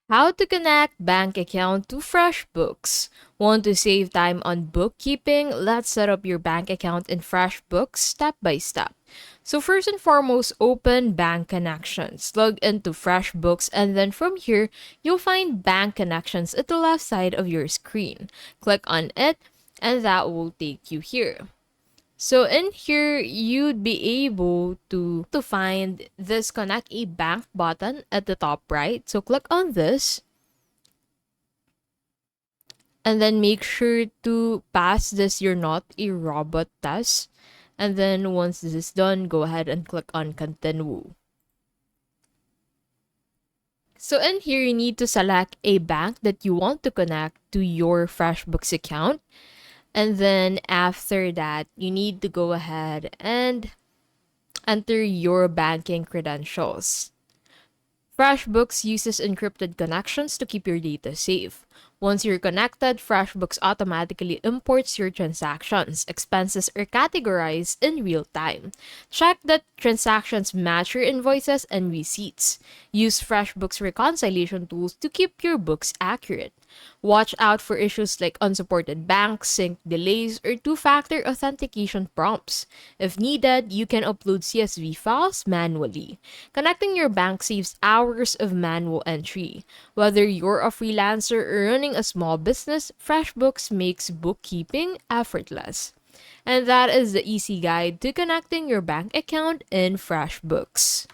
How to connect bank account to FreshBooks. Want to save time on bookkeeping? Let's set up your bank account in FreshBooks step by step. So first and foremost, open bank connections. Log into FreshBooks and then from here, you'll find bank connections at the left side of your screen. Click on it and that will take you here. So in here, you'd be able to find this connect a bank button at the top right. So click on this and then make sure to pass this you're not a robot test. And then once this is done, go ahead and click on continue. So in here, you need to select a bank that you want to connect to your FreshBooks account. And then after that, you need to go ahead and enter your banking credentials. FreshBooks uses encrypted connections to keep your data safe. Once you're connected, FreshBooks automatically imports your transactions. Expenses are categorized in real time. Check that transactions match your invoices and receipts. Use FreshBooks reconciliation tools to keep your books accurate. Watch out for issues like unsupported bank sync delays or two-factor authentication prompts. If needed, you can upload CSV files manually. Connecting your bank saves hours of manual entry. Whether you're a freelancer or running a small business, FreshBooks makes bookkeeping effortless. And that is the easy guide to connecting your bank account in FreshBooks.